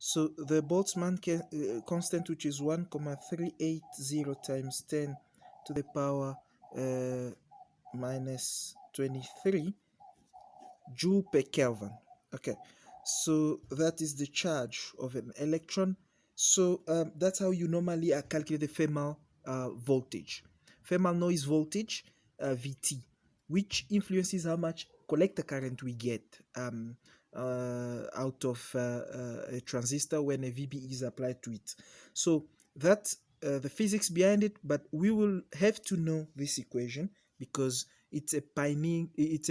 So the Boltzmann constant, which is 1,380 times 10 to the power minus 23 joule per Kelvin. Okay, so that is the charge of an electron. So that's how you normally calculate the thermal voltage, thermal noise voltage, VT, which influences how much collector current we get out of a transistor when a VBE is applied to it. So that's the physics behind it, but we will have to know this equation because it's a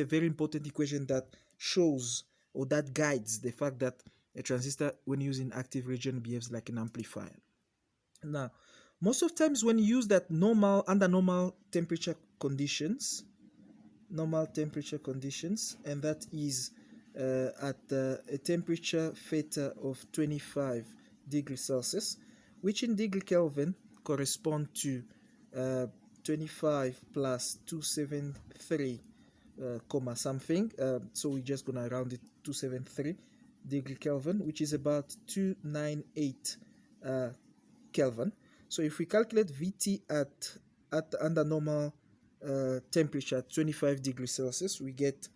very important equation that shows or that guides the fact that a transistor, when used in active region, behaves like an amplifier. Now, most of times when you use that under normal temperature conditions, and that is at a temperature theta of 25 degrees Celsius, which in degree Kelvin correspond to 25 plus 273 comma something. So we're just gonna round it 273 degree Kelvin, which is about 298 Kelvin. So if we calculate VT at under normal temperature at 25 degrees Celsius, we get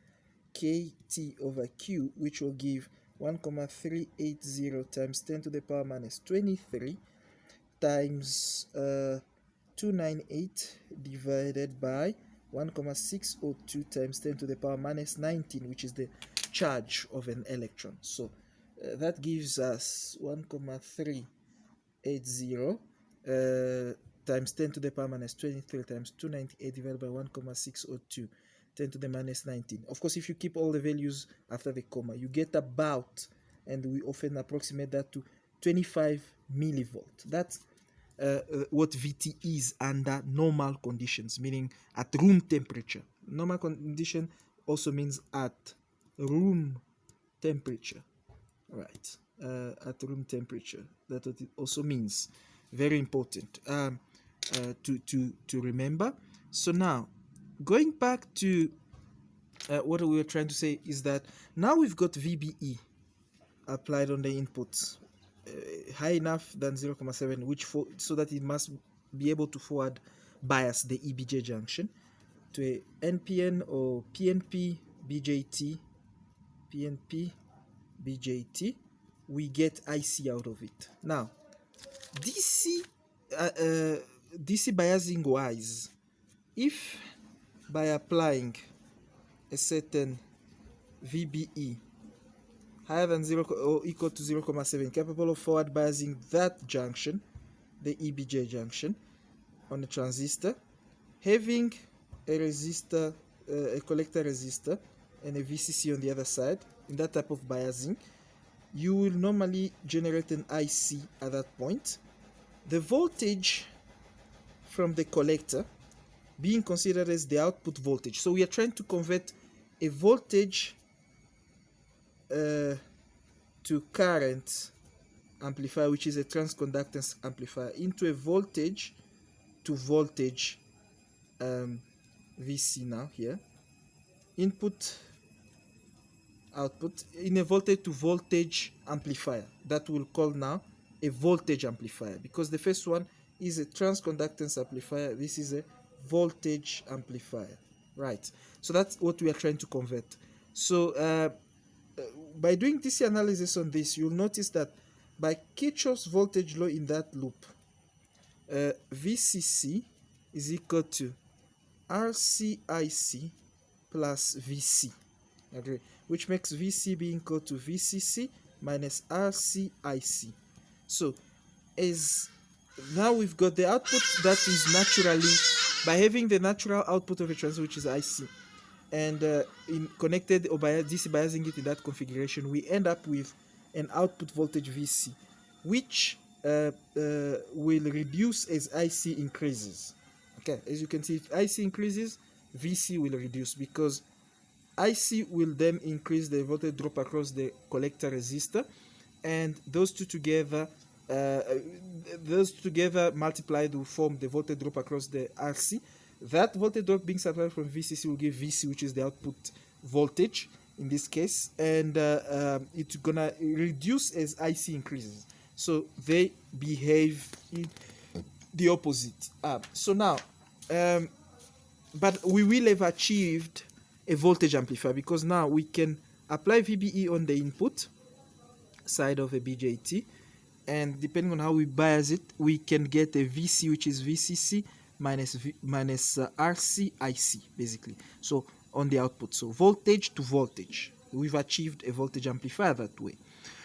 KT over Q, which will give 1,380 times 10 to the power minus 23 times 298 divided by 1,602 times 10 to the power minus 19, which is the charge of an electron. So that gives us 1,380 times 10 to the power minus 23 times 298 divided by 1,602 10 to the minus 19. Of course, if you keep all the values after the comma, you get about, and we often approximate that to 25 millivolt. That's what VT is under normal conditions, meaning at room temperature. Normal condition also means at room temperature, right? At room temperature. That's what it also means. Very important to remember. So now, going back to what we were trying to say is that now we've got VBE applied on the inputs high enough than 0.7, which so that it must be able to forward bias the EBJ junction to a NPN or PNP BJT. We get IC out of it. Now, DC biasing wise, if by applying a certain VBE higher than 0 or equal to 0.7 capable of forward biasing that junction, the EBJ junction, on a transistor, having a resistor, a collector resistor, and a VCC on the other side, in that type of biasing, you will normally generate an IC at that point. The voltage from the collector being considered as the output voltage. So we are trying to convert a voltage to current amplifier, which is a transconductance amplifier, into a voltage to voltage VC now here. Input, output in a voltage to voltage amplifier that we'll call now a voltage amplifier, because the first one is a transconductance amplifier, this is a voltage amplifier, right? So that's what we are trying to convert. So by doing DC analysis on this, you'll notice that by Kirchhoff's voltage law in that loop, VCC is equal to RCIC plus VC, agree? Which makes VC being equal to VCC minus RCIC. So as now we've got the output that is naturally, by having the natural output of a transistor, which is IC, and in connected or by DC biasing it in that configuration, we end up with an output voltage VC, which will reduce as IC increases. Okay, as you can see, if IC increases, VC will reduce, because IC will then increase the voltage drop across the collector resistor, and those two together multiplied will form the voltage drop across the RC. That voltage drop being supplied from VCC will give VC, which is the output voltage, in this case, and it's gonna reduce as IC increases. So they behave in the opposite. So now, but we will have achieved a voltage amplifier because now we can apply VBE on the input side of a BJT, and depending on how we bias it, we can get a VC, which is VCC minus RC IC, basically. So on the output, so voltage to voltage, we've achieved a voltage amplifier that way.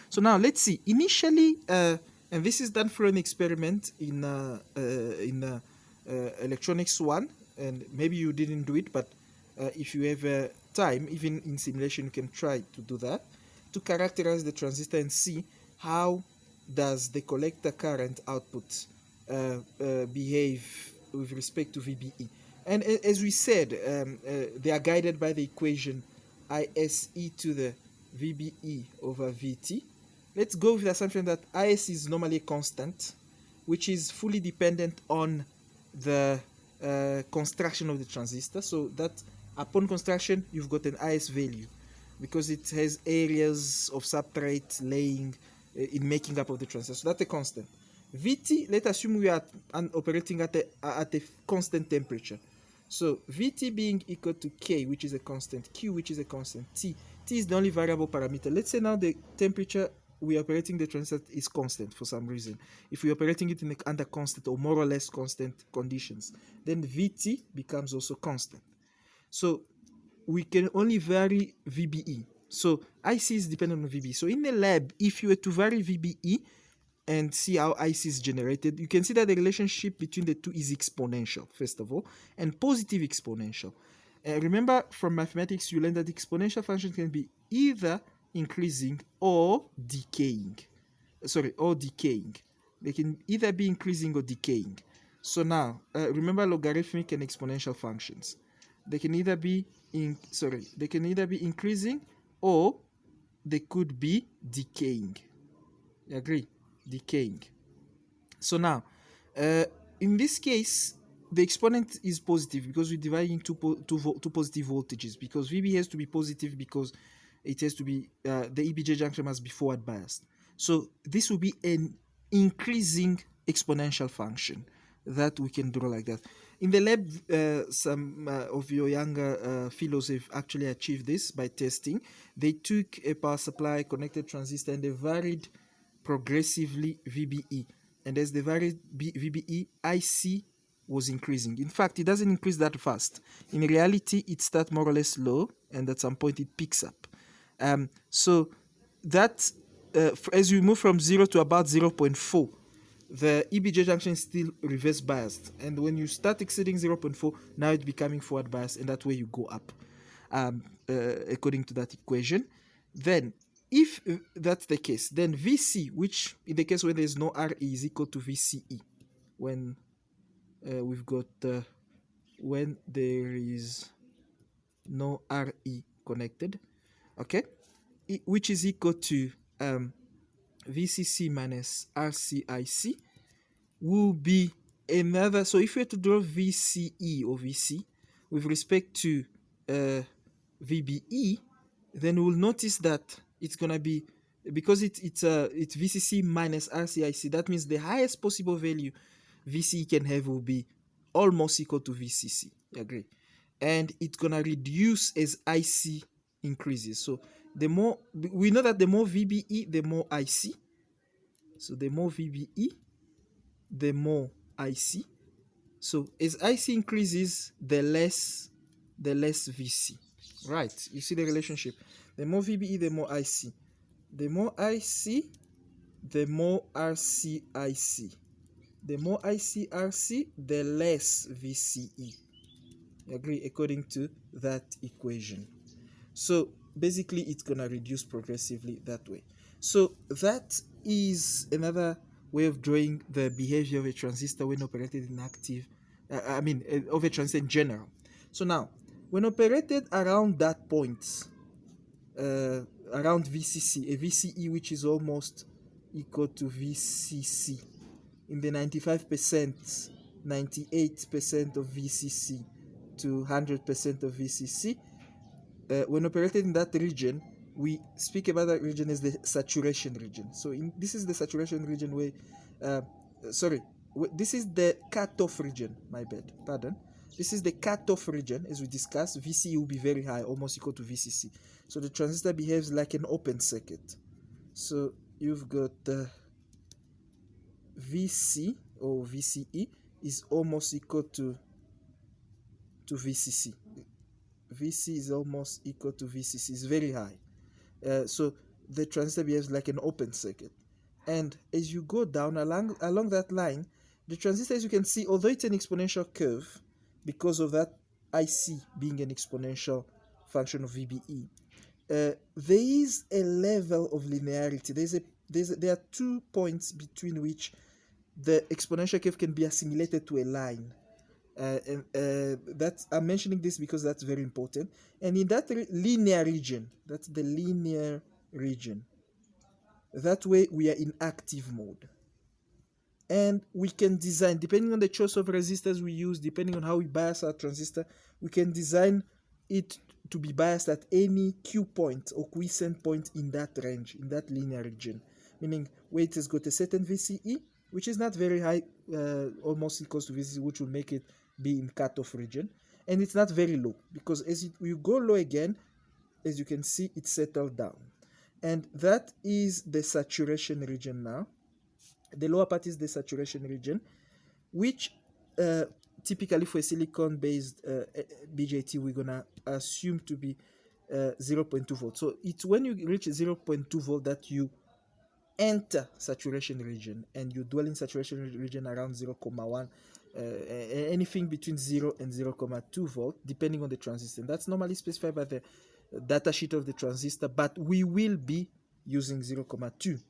So now let's see. Initially, and this is done for an experiment in electronics 1, and maybe you didn't do it, but if you have time, even in simulation, you can try to do that, to characterize the transistor and see how does the collector current output behave with respect to VBE. And as we said, they are guided by the equation IS e to the VBE over VT. Let's go with the assumption that IS is normally a constant, which is fully dependent on the construction of the transistor. So that upon construction, you've got an IS value because it has areas of substrate laying in making up of the transistor. So that's a constant. VT, let's assume we are operating at a constant temperature. So VT being equal to K, which is a constant, Q, which is a constant, T is the only variable parameter. Let's say now the temperature we are operating the transistor is constant for some reason. If we're operating it in under constant or more or less constant conditions, then VT becomes also constant. So we can only vary VBE. So IC is dependent on VBE. So in the lab, if you were to vary VBE and see how IC is generated, you can see that the relationship between the two is exponential, first of all, and positive exponential. Remember from mathematics, you learned that exponential functions can be either increasing or decaying. Or decaying. They can either be increasing or decaying. So now, remember logarithmic and exponential functions. They can either be increasing or they could be decaying. You agree? Decaying. So now, in this case, the exponent is positive because we're dividing two positive voltages, because VB has to be positive because it has to be, the EBJ junction must be forward biased. So this will be an increasing exponential function that we can draw like that. In the lab, some of your younger fellows have actually achieved this by testing. They took a power supply, connected transistor, and they varied progressively VBE. And as they varied VBE, IC was increasing. In fact, it doesn't increase that fast. In reality, it starts more or less low, and at some point it picks up. So that, as we move from 0 to about 0.4, the EBJ junction is still reverse biased, and when you start exceeding 0.4, now it's becoming forward biased, and that way you go up, according to that equation. Then, if that's the case, then VC, which in the case when there is no RE, is equal to VCE. When we've got when there is no RE connected, okay, which is equal to VCC minus RCIC, will be another. So if we were to draw VCE or VC with respect to VBE, then we'll notice that it's gonna be, because it's VCC minus RCIC, that means the highest possible value VCE can have will be almost equal to VCC. You agree? And it's gonna reduce as IC increases. So the more, we know that the more VBE, the more IC. So the more VBE, the more IC. So as IC increases, the less VC. Right? You see the relationship. The more VBE, the more IC. The more IC, the more RCIC. The more IC/RC, the less VCE. You agree? According to that equation. So basically, it's gonna reduce progressively that way. So that is another way of drawing the behavior of a transistor when operated in active, of a transistor in general. So now, when operated around that point, around VCC, a VCE which is almost equal to VCC, in the 95%, 98% of VCC to 100% of VCC, when operated in that region, we speak about that region as the saturation region. So this is the saturation region where, uh, sorry, this is the cutoff region. My bad, pardon. This is the cutoff region, as we discussed. VCE will be very high, almost equal to VCC. So the transistor behaves like an open circuit. So you've got VC or VCE is almost equal to VCC. VC is almost equal to VCC. It's very high. So the transistor behaves like an open circuit. And as you go down along that line, the transistor, as you can see, although it's an exponential curve, because of that IC being an exponential function of VBE, there is a level of linearity. There are 2 points between which the exponential curve can be assimilated to a line. I'm mentioning this because that's very important. And in that linear region, that's the linear region, that way we are in active mode. And we can design, depending on the choice of resistors we use, depending on how we bias our transistor, we can design it to be biased at any Q point or quiescent point in that range, in that linear region. Meaning where it has got a certain VCE, which is not very high, almost equals to VCC, which will make it be in cutoff region. And it's not very low, because as you go low again, as you can see, it settled down. And that is the saturation region now. The lower part is the saturation region, which typically for a silicon-based BJT, we're going to assume to be 0.2 volts. So it's when you reach 0.2 volt that you enter saturation region, and you dwell in saturation region around 0.1, anything between 0 and 0.2 volt, depending on the transistor. And that's normally specified by the data sheet of the transistor, but we will be using 0.2,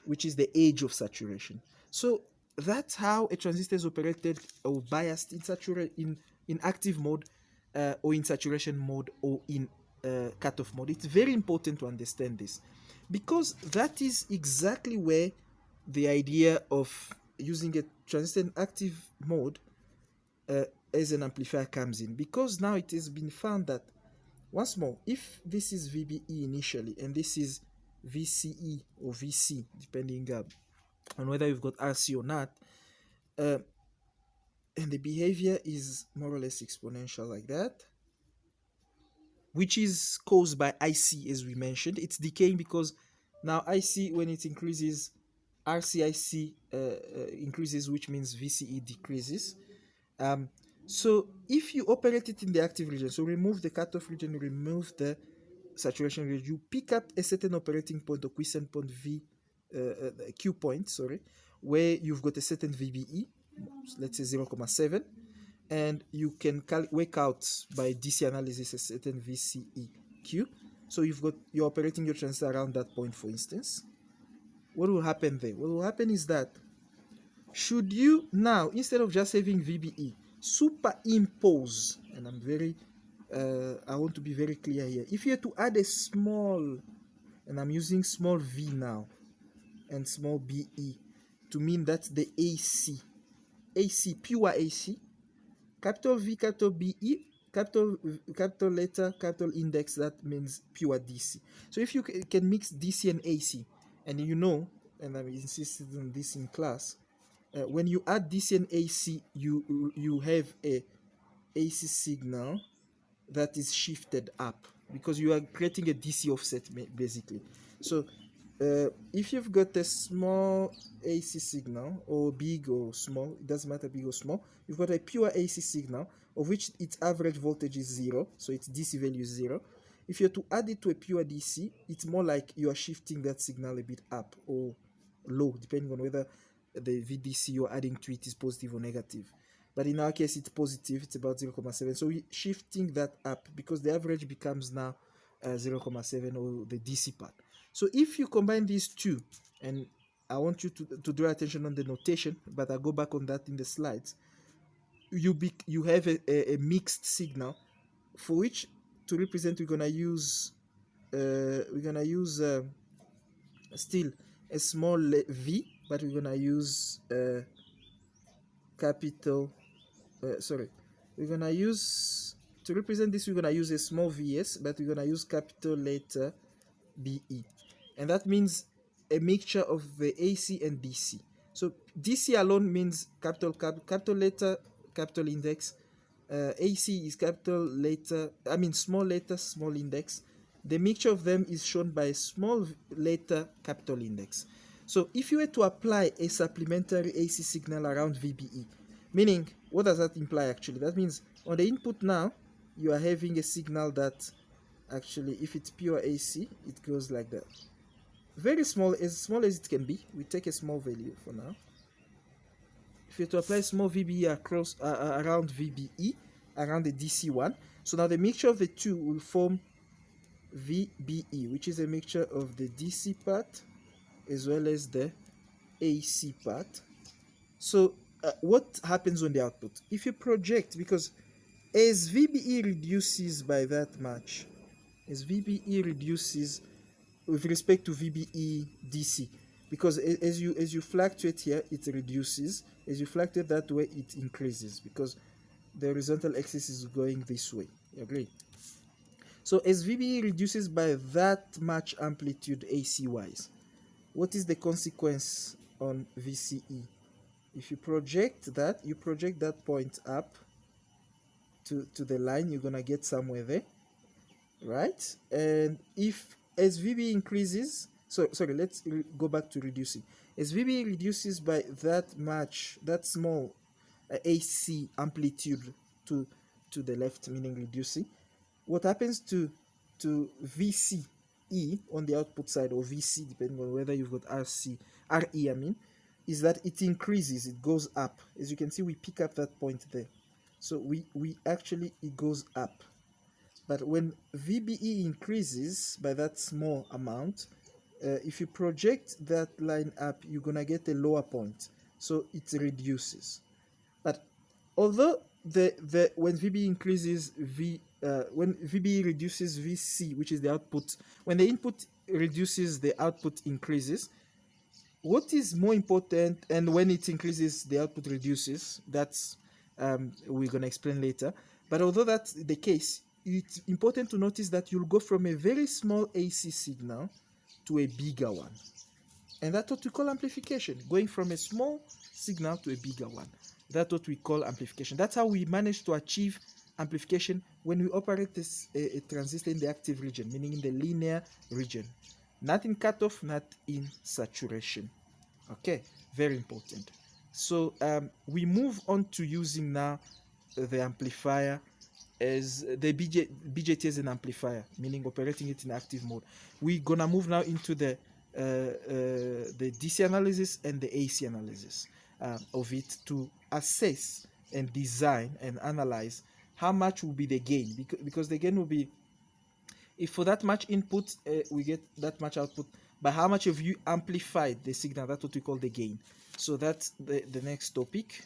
which is the age of saturation. So that's how a transistor is operated or biased in active mode, or in saturation mode, or in cutoff mode. It's very important to understand this, because that is exactly where the idea of using a transistor in active mode as an amplifier comes in. Because now it has been found that, once more, if this is VBE initially and this is VCE or VC, depending on whether you've got RC or not, and the behavior is more or less exponential like that, which is caused by IC, as we mentioned. It's decaying because now IC, when it increases, RCIC increases, which means VCE decreases. So if you operate it in the active region, so remove the cutoff region, remove the saturation region, you pick up a certain operating point or quiescent point Q point, where you've got a certain VBE, let's say 0.7, and you can work out by DC analysis a certain VCEQ. So you're operating your transistor around that point, for instance. What will happen there? What will happen is that, should you now, instead of just having VBE, superimpose, and I want to be very clear here, if you had to add a small, and I'm using small v now, and small be, to mean that's the AC, pure AC, capital V, capital BE, capital letter, capital index, that means pure DC. So if you can mix DC and AC, and and I'm insisting on this in class, when you add DC and AC, you have a AC signal that is shifted up, because you are creating a DC offset, basically. So if you've got a small AC signal, or big or small, it doesn't matter, big or small, you've got a pure AC signal of which its average voltage is 0, so its DC value is 0. If you're to add it to a pure DC, it's more like you are shifting that signal a bit up or low, depending on whether the VDC you're adding to it is positive or negative. But in our case, it's positive, it's about 0.7. So we're shifting that up, because the average becomes now 0.7, or the DC part. So if you combine these two, and I want you to draw attention on the notation, but I'll go back on that in the slides, you have a mixed signal, for which, to represent, we're gonna use still a small v, but we're gonna use we're gonna use to represent this, we're going to use a small vs, but we're going to use capital letter BE. And that means a mixture of the AC and DC. So DC alone means capital letter, capital index. AC is capital letter, small letter, small index. The mixture of them is shown by a small letter, capital index. So if you were to apply a supplementary AC signal around VBE, meaning, what does that imply actually? That means on the input now, you are having a signal that actually, if it's pure AC, it goes like that. Very small as it can be. We take a small value for now. If you were to apply small VBE across around VBE, around the DC one, so now the mixture of the two will form VBE, which is a mixture of the DC part as well as the AC part. So what happens on the output? If you project, because as VBE reduces by that much, as VBE reduces with respect to VBE DC, because as you fluctuate here, it reduces. As you fluctuate that way, it increases, because the horizontal axis is going this way. You agree? So as VBE reduces by that much amplitude AC wise, what is the consequence on VCE? If you project that point up to the line, you're gonna get somewhere there, right? And if as VBE increases, sorry, let's go back to reducing. As VBE reduces by that much, that small AC amplitude to the left, meaning reducing, what happens to VCE on the output side, or VC, depending on whether you've got RE, is that it increases, it goes up. As you can see, we pick up that point there. So it goes up. But when VBE increases by that small amount, if you project that line up, you're gonna get a lower point. So it reduces. But although when VBE increases, when VBE reduces VC, which is the output, when the input reduces, the output increases. What is more important, and when it increases, the output reduces, that's we're going to explain later. But although that's the case, it's important to notice that you'll go from a very small AC signal to a bigger one. And that's what we call amplification, going from a small signal to a bigger one. That's what we call amplification. That's how we manage to achieve amplification when we operate a transistor in the active region, meaning in the linear region. Not in cutoff, not in saturation. Okay, very important. So we move on to using now the amplifier as the BJT as an amplifier, meaning operating it in active mode. We're gonna move now into the DC analysis and the AC analysis of it to assess and design and analyze how much will be the gain, because the gain will be, if for that much input we get that much output, by how much have you amplified the signal? That's what we call the gain. So that's the next topic.